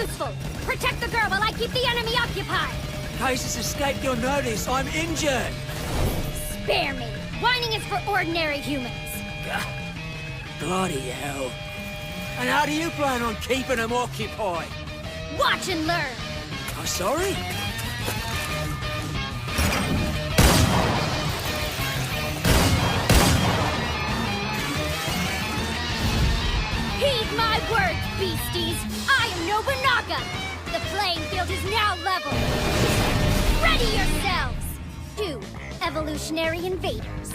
useful. Protect the girl while I keep the enemy occupied. Case has escaped your notice. I'm injured. Spare me. Whining is for ordinary humans. Bloody hell. And how do you plan on keeping them occupied? Watch and learn. Oh, sorry? Heed my words, beasties! I am Nobunagun! The playing field is now level! Ready yourselves! 2 evolutionary invaders.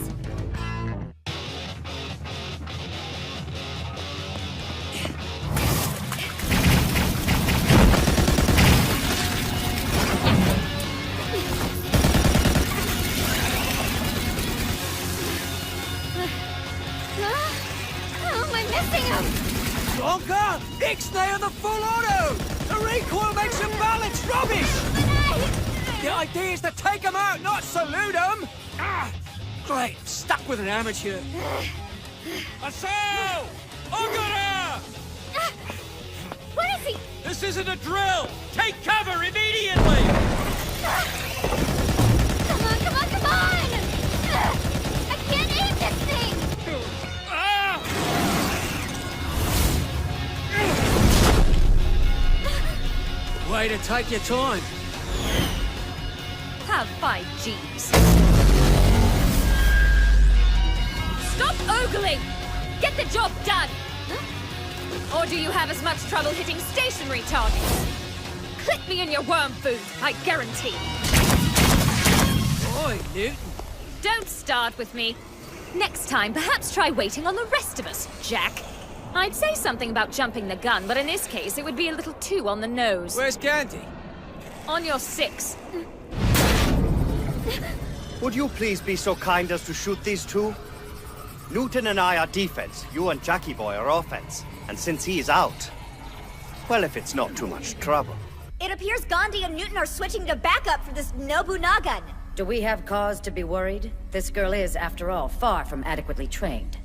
How am I missing him? Blanca! Ixnay on the full auto! The recoil makes him balance rubbish! The idea is to take him out, not salute him! Great, stuck with an amateur. Assault! Ogura! What is he? This isn't a drill! Take cover immediately! Come on, come on, come on! I can't aim this thing! Way to take your time. Have 5 Gs. Stop ogling! Get the job done! Or do you have as much trouble hitting stationary targets? Click me in your worm food, I guarantee. Oi, Newton. Don't start with me. Next time, perhaps try waiting on the rest of us, Jack. I'd say something about jumping the gun, but in this case, it would be a little too on the nose. Where's Gandhi? On your 6. Would you please be so kind as to shoot these two? Newton and I are defense, you and Jackie Boy are offense. And since he is out, well, if it's not too much trouble. It appears Gandhi and Newton are switching to backup for this Nobunagun. Do we have cause to be worried? This girl is, after all, far from adequately trained.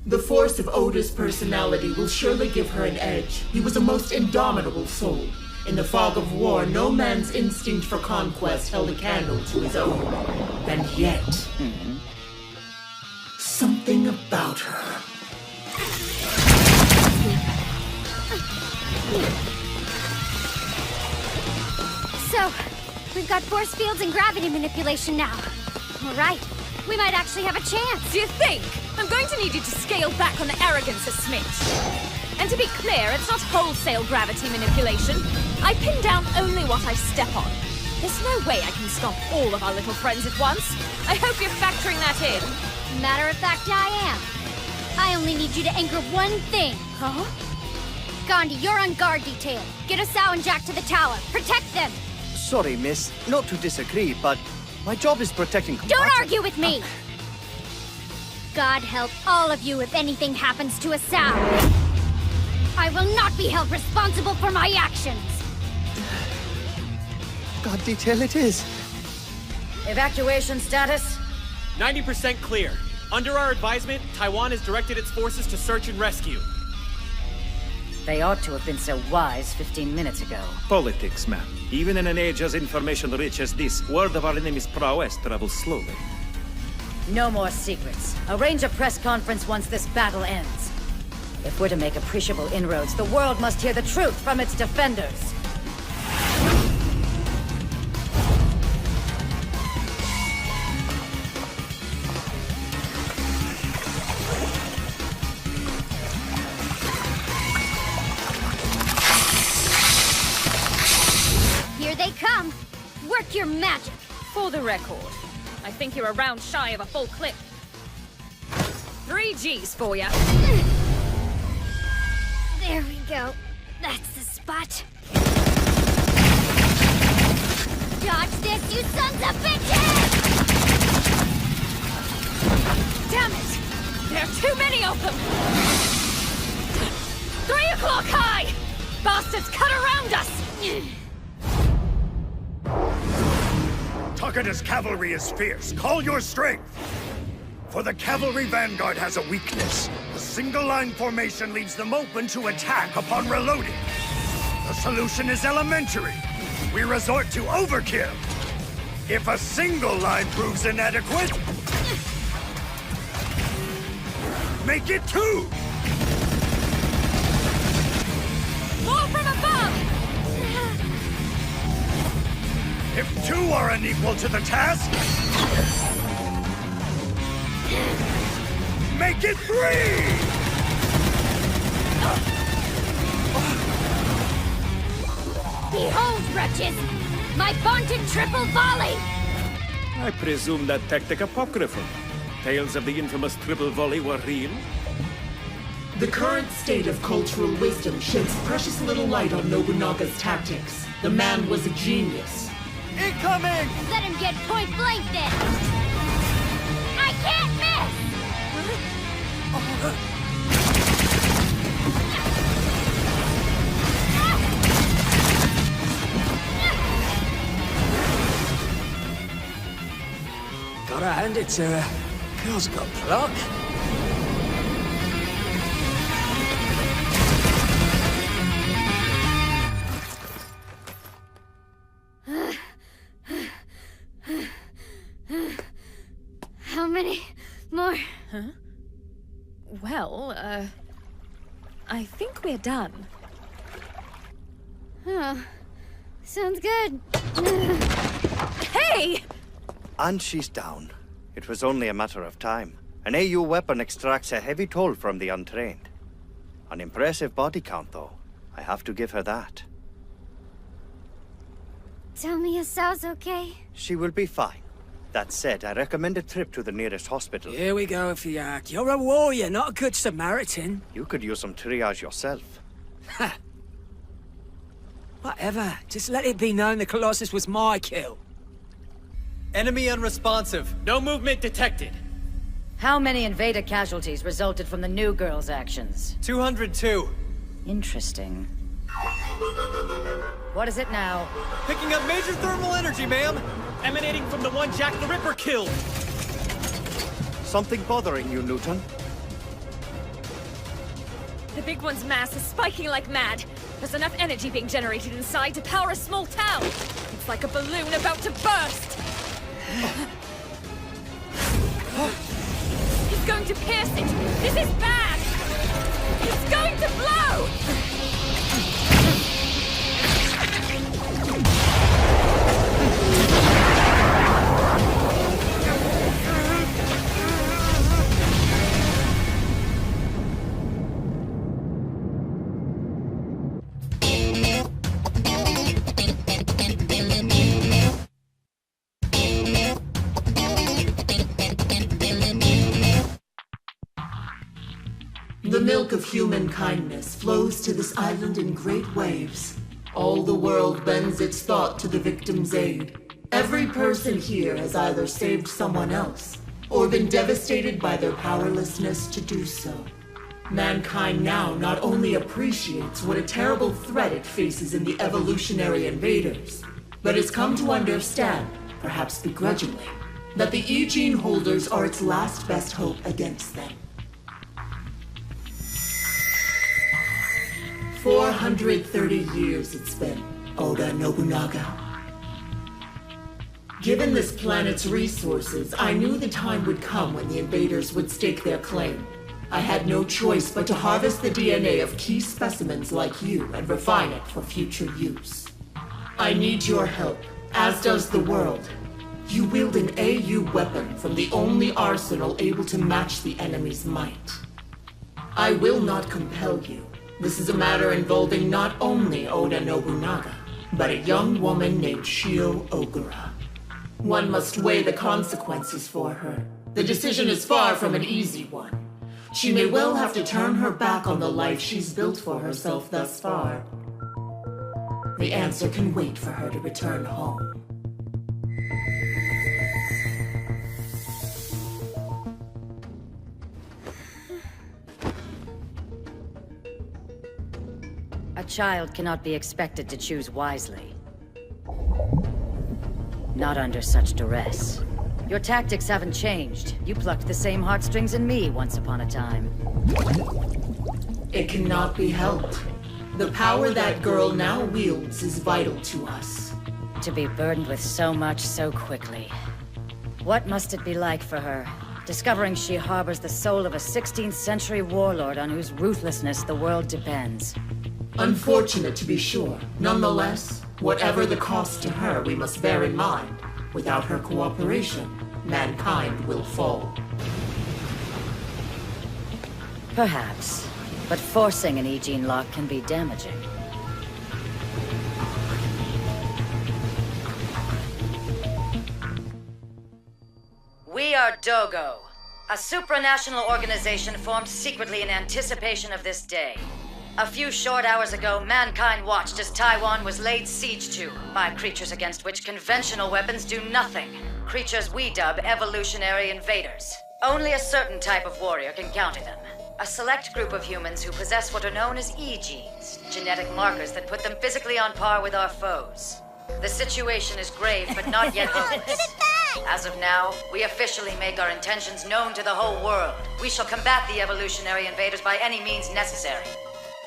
The force of Oda's personality will surely give her an edge. He was a most indomitable soul. In the fog of war, no man's instinct for conquest held a candle to his own. And yet... something about her. So, we've got force fields and gravity manipulation now. All right, we might actually have a chance. Do you think? I'm going to need you to scale back on the arrogance a smidge. And to be clear, it's not wholesale gravity manipulation. I pin down only what I step on. There's no way I can stop all of our little friends at once. I hope you're factoring that in. Matter of fact, I am. I only need you to anchor one thing. Huh? Gandhi, you're on guard detail. Get Asao and Jack to the tower. Protect them. Sorry, miss, not to disagree, but my job is protecting Don't combatants. argue with me! God help all of you if anything happens to Asao. I will not be held responsible for my actions. God detail it is. Evacuation status? 90% clear. Under our advisement, Taiwan has directed its forces to search and rescue. They ought to have been so wise 15 minutes ago. Politics, man. Even in an age as information-rich as this, word of our enemy's prowess travels slowly. No more secrets. Arrange a press conference once this battle ends. If we're to make appreciable inroads, the world must hear the truth from its defenders. Here they come. Work your magic. For the record, I think you're a round shy of a full clip. 3 Gs for ya. There we go. That's the spot. Dodge this, you sons of bitches! Damn it! There are too many of them! 3 o'clock high! Bastards cut around us! Takada's cavalry is fierce. Call your strength! For the cavalry vanguard has a weakness. The single-line formation leaves them open to attack upon reloading. The solution is elementary. We resort to overkill. If a single line proves inadequate, make it 2! More from above! If 2 are unequal to the task, make it 3! Behold, wretches! My vaunted triple volley! I presume that tactic apocryphal. Tales of the infamous triple volley were real? The current state of cultural wisdom sheds precious little light on Nobunaga's tactics. The man was a genius. Incoming! Let him get point blank then! I can't miss! Gotta hand it to her. Girl's got pluck. How many more? Well, I think we're done. Oh, sounds good. Hey! And she's down. It was only a matter of time. An AU weapon extracts a heavy toll from the untrained. An impressive body count, though. I have to give her that. Tell me Asao's okay? She will be fine. That said, I recommend a trip to the nearest hospital. Here we go, Fiak. You're a warrior, not a good Samaritan. You could use some triage yourself. Ha! Whatever. Just let it be known the Colossus was my kill. Enemy unresponsive. No movement detected. How many invader casualties resulted from the new girl's actions? 202. Interesting. What is it now? Picking up major thermal energy, ma'am. Emanating from the one Jack the Ripper killed. Something bothering you, Newton? The big one's mass is spiking like mad. There's enough energy being generated inside to power a small town. It's like a balloon about to burst. He's going to pierce it. This is bad. It's going to blow. The milk of human kindness flows to this island in great waves. All the world bends its thought to the victim's aid. Every person here has either saved someone else, or been devastated by their powerlessness to do so. Mankind now not only appreciates what a terrible threat it faces in the evolutionary invaders, but has come to understand, perhaps begrudgingly, that the E-gene holders are its last best hope against them. 430 years it's been, Oda Nobunaga. Given this planet's resources, I knew the time would come when the invaders would stake their claim. I had no choice but to harvest the DNA of key specimens like you and refine it for future use. I need your help, as does the world. You wield an AU weapon from the only arsenal able to match the enemy's might. I will not compel you. This is a matter involving not only Oda Nobunaga, but a young woman named Shio Ogura. One must weigh the consequences for her. The decision is far from an easy one. She may well have to turn her back on the life she's built for herself thus far. The answer can wait for her to return home. A child cannot be expected to choose wisely. Not under such duress. Your tactics haven't changed. You plucked the same heartstrings in me once upon a time. It cannot be helped. The power that girl now wields is vital to us. To be burdened with so much so quickly. What must it be like for her, discovering she harbors the soul of a 16th century warlord on whose ruthlessness the world depends? Unfortunate to be sure. Nonetheless, whatever the cost to her, we must bear in mind, without her cooperation, mankind will fall. Perhaps. But forcing an E-gene lock can be damaging. We are Dogo, a supranational organization formed secretly in anticipation of this day. A few short hours ago, mankind watched as Taiwan was laid siege to by creatures against which conventional weapons do nothing. Creatures we dub evolutionary invaders. Only a certain type of warrior can counter them. A select group of humans who possess what are known as E-genes, genetic markers that put them physically on par with our foes. The situation is grave, but not yet hopeless. As of now, we officially make our intentions known to the whole world. We shall combat the evolutionary invaders by any means necessary.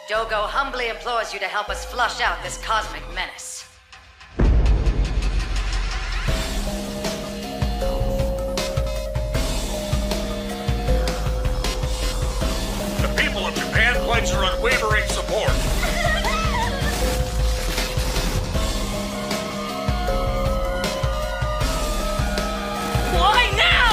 Dogo humbly implores you to help us flush out this cosmic menace. The people of Japan pledge their unwavering support. Why now?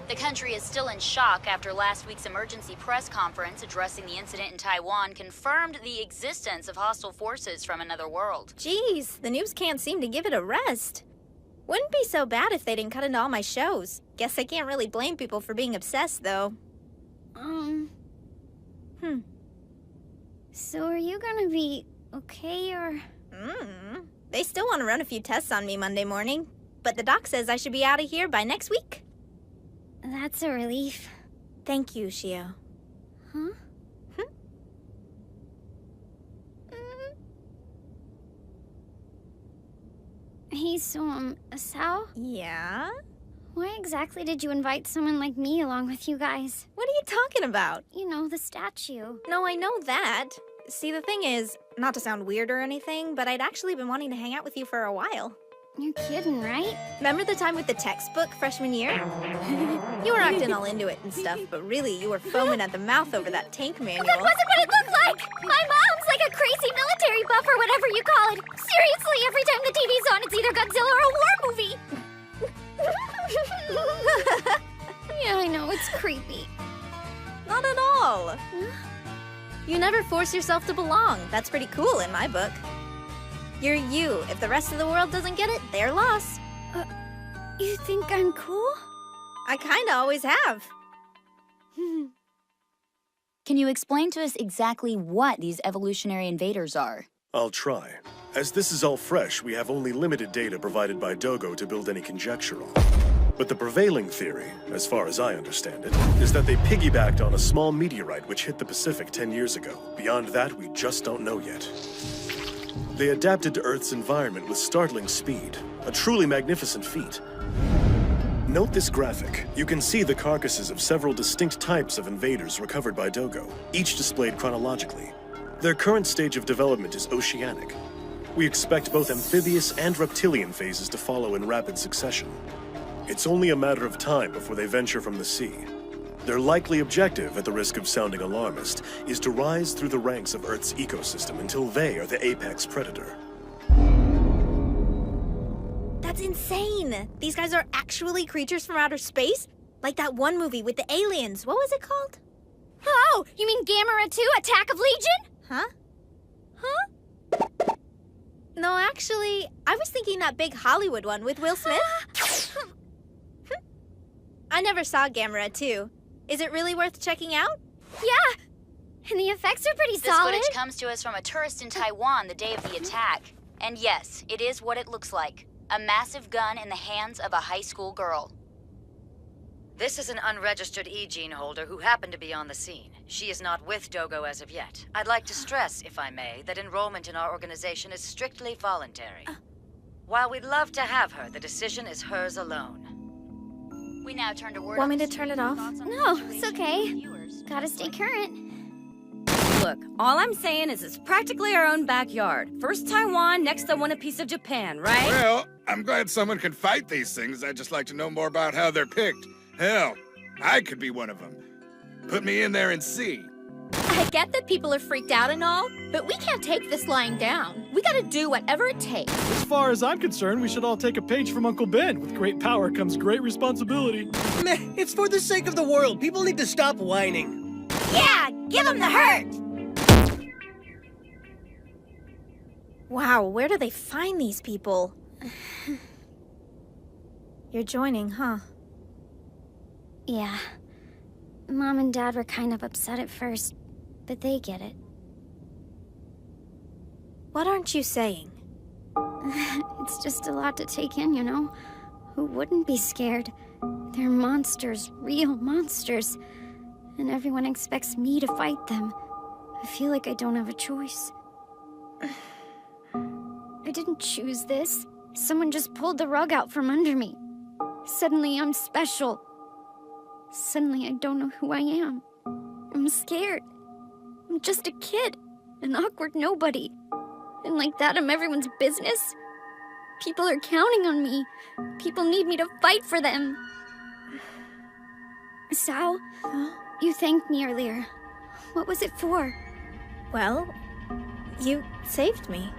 The country is still in shock after last week's emergency press conference addressing the incident in Taiwan confirmed the existence of hostile forces from another world. Jeez, the news can't seem to give it a rest. Wouldn't be so bad if they didn't cut into all my shows. Guess I can't really blame people for being obsessed, though. So are you gonna be okay, or...? They still want to run a few tests on me Monday morning, but the doc says I should be out of here by next week. That's a relief. Thank you, Shio. Huh? Hey, so, Sal? Yeah? Why exactly did you invite someone like me along with you guys? What are you talking about? You know, the statue. No, I know that. See, the thing is, not to sound weird or anything, but I'd actually been wanting to hang out with you for a while. You're kidding, right? Remember the time with the textbook freshman year? You were acting all into it and stuff, but really, you were foaming at the mouth over that tank manual. That wasn't what it looked like! My mom's like a crazy military buff or whatever you call it. Seriously, every time the TV's on, it's either Godzilla or a war movie. Yeah, I know, it's creepy. Not at all. You never force yourself to belong. That's pretty cool in my book. You're you. If the rest of the world doesn't get it, they're lost. You think I'm cool? I kinda always have. Can you explain to us exactly what these evolutionary invaders are? I'll try. As this is all fresh, we have only limited data provided by Dogo to build any conjecture on. But the prevailing theory, as far as I understand it, is that they piggybacked on a small meteorite which hit the Pacific 10 years ago. Beyond that, we just don't know yet. They adapted to Earth's environment with startling speed, a truly magnificent feat. Note this graphic. You can see the carcasses of several distinct types of invaders recovered by Dogo, each displayed chronologically. Their current stage of development is oceanic. We expect both amphibious and reptilian phases to follow in rapid succession. It's only a matter of time before they venture from the sea. Their likely objective, at the risk of sounding alarmist, is to rise through the ranks of Earth's ecosystem until they are the apex predator. That's insane! These guys are actually creatures from outer space? Like that one movie with the aliens. What was it called? Oh, you mean Gamera 2, Attack of Legion? Huh? No, actually, I was thinking that big Hollywood one with Will Smith. I never saw Gamera 2. Is it really worth checking out? Yeah, and the effects are pretty This solid. footage comes to us from a tourist in Taiwan the day of the attack. And yes, it is what it looks like. A massive gun in the hands of a high school girl. This is an unregistered E-gene holder who happened to be on the scene. She is not with Dogo as of yet. I'd like to stress, if I may, that enrollment in our organization is strictly voluntary. While we'd love to have her, the decision is hers alone. We now turn to word. Want me to turn it off? No, it's okay. Gotta stay current. Look, all I'm saying is it's practically our own backyard. First Taiwan, next I want a piece of Japan, right? Well, I'm glad someone can fight these things. I'd just like to know more about how they're picked. Hell, I could be one of them. Put me in there and see. I get that people are freaked out and all, but we can't take this lying down. We gotta do whatever it takes. As far as I'm concerned, we should all take a page from Uncle Ben. With great power comes great responsibility. Meh, it's for the sake of the world. People need to stop whining. Yeah, give them the hurt! Wow, where do they find these people? You're joining, huh? Yeah. Mom and Dad were kind of upset at first, but they get it. What aren't you saying? It's just a lot to take in, you know? Who wouldn't be scared? They're monsters, real monsters. And everyone expects me to fight them. I feel like I don't have a choice. I didn't choose this. Someone just pulled the rug out from under me. Suddenly I'm special. Suddenly I don't know who I am. I'm scared. I'm just a kid. An awkward nobody. And like that, I'm everyone's business? People are counting on me. People need me to fight for them. Sal, you thanked me earlier. What was it for? Well, you saved me.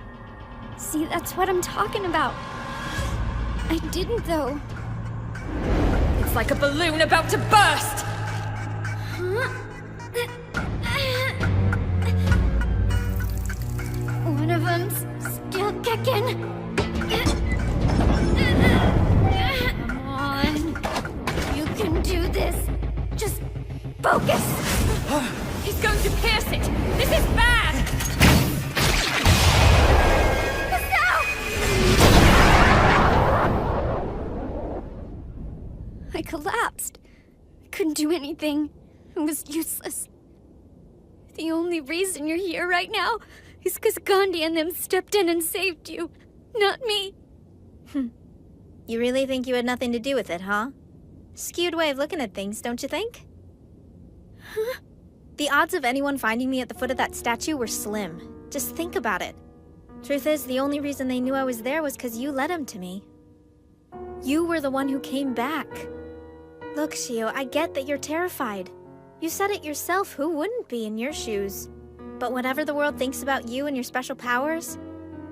See, that's what I'm talking about. I didn't, though. It's like a balloon about to burst! Huh? One of them's still kicking. Come on. You can do this. Just focus. He's going to pierce it! This is bad! I collapsed. I couldn't do anything. It was useless. The only reason you're here right now is because Gandhi and them stepped in and saved you, not me. You really think you had nothing to do with it, huh? Skewed way of looking at things, don't you think? Huh? The odds of anyone finding me at the foot of that statue were slim. Just think about it. Truth is, the only reason they knew I was there was because you led them to me. You were the one who came back. Look, Shio, I get that you're terrified. You said it yourself, who wouldn't be in your shoes? But whatever the world thinks about you and your special powers,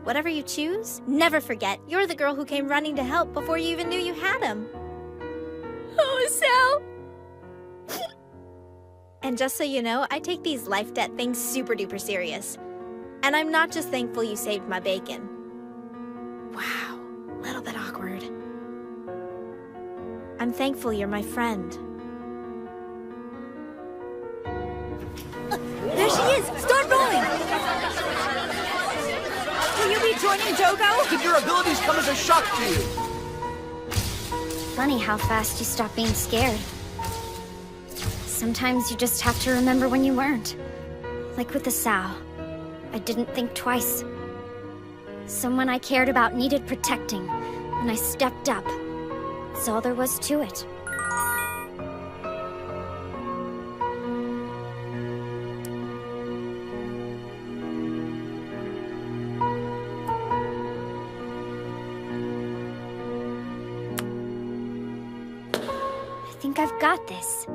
whatever you choose, never forget, you're the girl who came running to help before you even knew you had him. Oh, Sal! And just so you know, I take these life debt things super duper serious. And I'm not just thankful you saved my bacon. Wow, little bit awkward. I'm thankful you're my friend. There she is! Start rolling! Will you be joining Dogo? Did your abilities come as a shock to you? Funny how fast you stop being scared. Sometimes you just have to remember when you weren't. Like with the sow. I didn't think twice. Someone I cared about needed protecting, and I stepped up. That's all there was to it. I think I've got this.